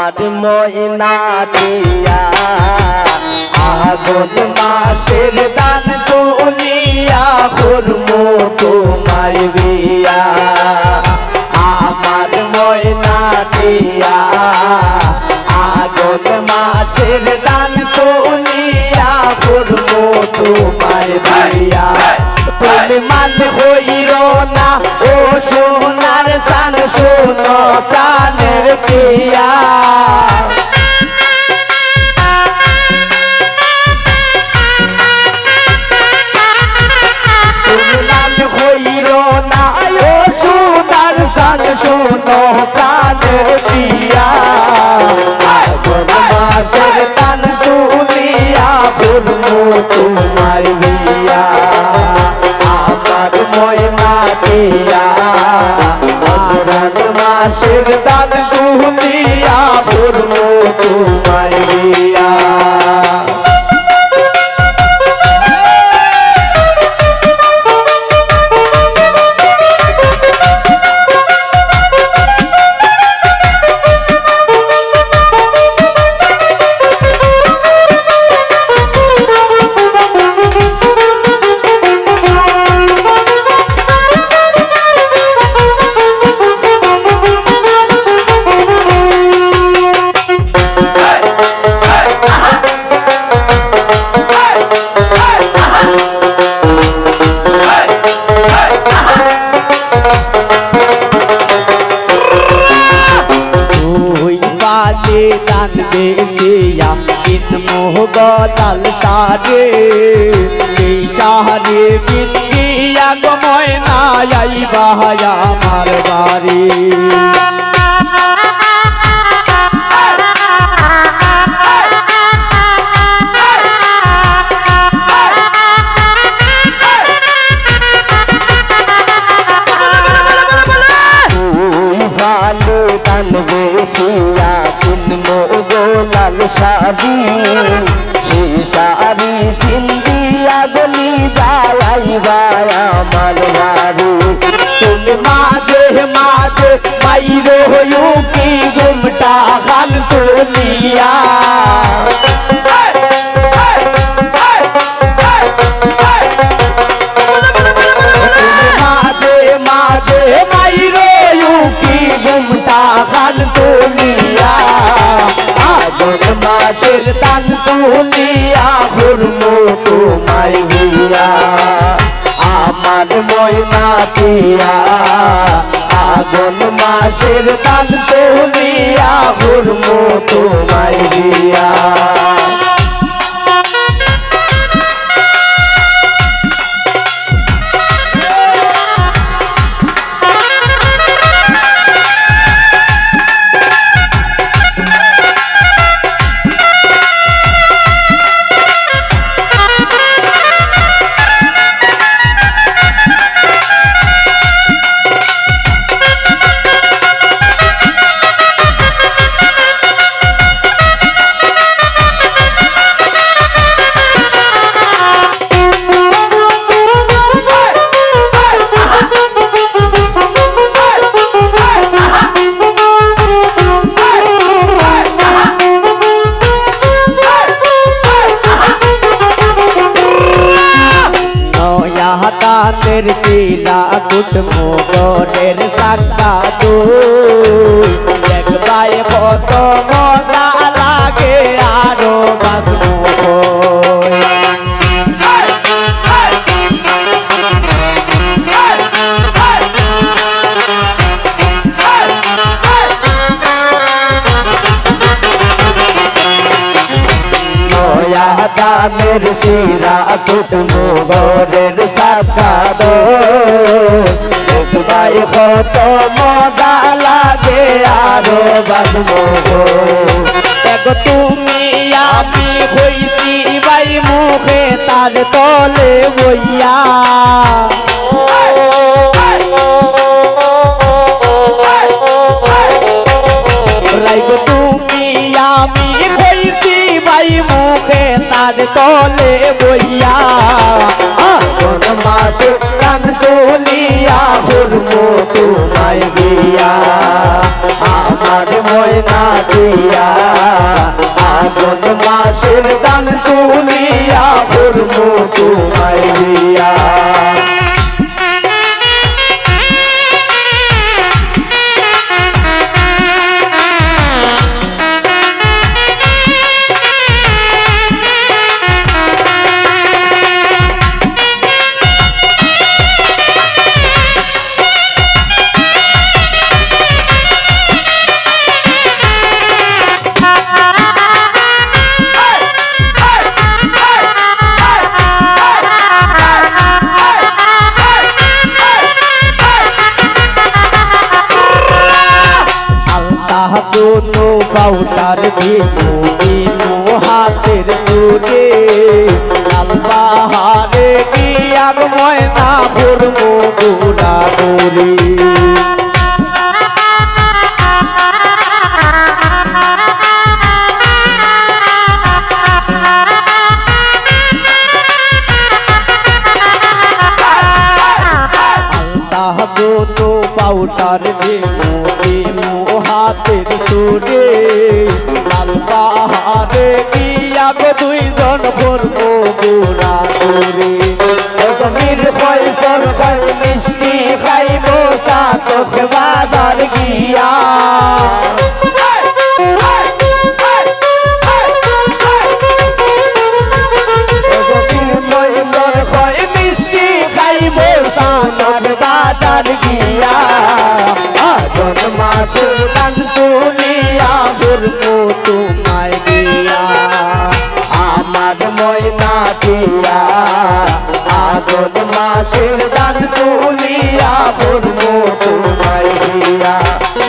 আমার ময়না দিয়া আগুন মাসের দান তুলিয়া করমু তোমার বিয়া আমার ময়না দিয়া আগুন মাসের দান তুলিয়া করমু তোমার বিয়া তুমি মান হইর না ও সোনার চান শোনো প্রাণের প্রিয়া তুমি মান হইর না ও সোনার চান শোনো প্রাণের প্রিয়া মাসের টান তুলিয়া করমু তোমার বিয়া আমার ময়না দিয়া মাসের দান তুলিয়া করমু তোমার বিয়া দান বেশিয়া বিন মোহবতাল সারে সেই সাহারে বিন্দিয়া গো ময়না আইবা আমার বাড়ি দান বেশিয়া লাল শাড়ি সেই শাড়ি পিন্দিয়া গলি যাইবা আমার বাড়ি তুমি মাঝে মাঝে বাইরে হইও কি ঘুমটা গান তুলিয়া মাঝে মাঝে বাইরে কি ঘুমটা গান তুলিয়া মাসের দান তুলিয়া করমু তোমায় বিয়া আমার ময়না দিয়া আগুন মাসের দান তুলিয়া করমু তোমায় বিয়া হাতানের শিলা কুট মোগরের সাক্কা দু দেখবাই কত মজা লাগে আরো বাজমো দানের শিরা কুট মোগরের সাক্কা দু দেখবাই কত মজা লাগে আরো বাজমো দেখো তুমি আমি হইছি বাই মুখে তার তলে বইয়া তুমি আমি হইছি বাই মুখে তার তলে বইয়া কোন মাসে কান তুলিয়া করবো তোমায় বিয়া আমার ময় ময়না দিয়া আগুন মাসের দান তুলিয়া ভরমু তোমায় দিয়া दोनों बाउटार भीमो भीमो हाथेर सुरे लाल पाहाड़े गিয়া ময়না ভরমু গোড়া গোরে दोनों बाउटार भीमो भीमो हाथेर सुरे लाल पाहाड़े গিয়া দুইজন ভরমু গোড়া গোরে মীর ফয়সল ভাই মিষ্টি খাইব সাতক বাজার গিয়া মিষ্টি খাইব সাতক বাজার গিয়া আগুন মাসের দান তুলিয়া ভরমু তোমায় দিয়া আমার ময়না দিয়া আগুন মাসের দান তুলিয়া ভরমু তোমায় দিয়া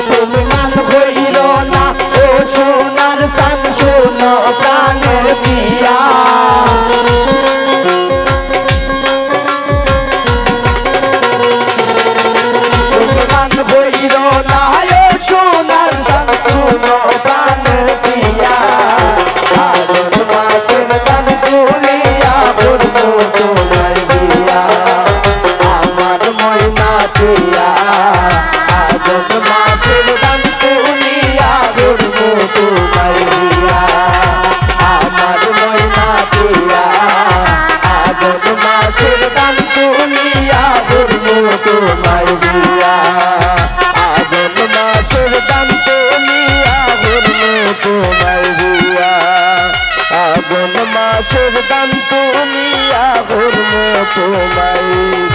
তুমি মান হইল না ও সোনার চাঁদ শোনো প্রাণের দিয়া আগুন মাসের দান তুলিয়া ভরমু তোমায়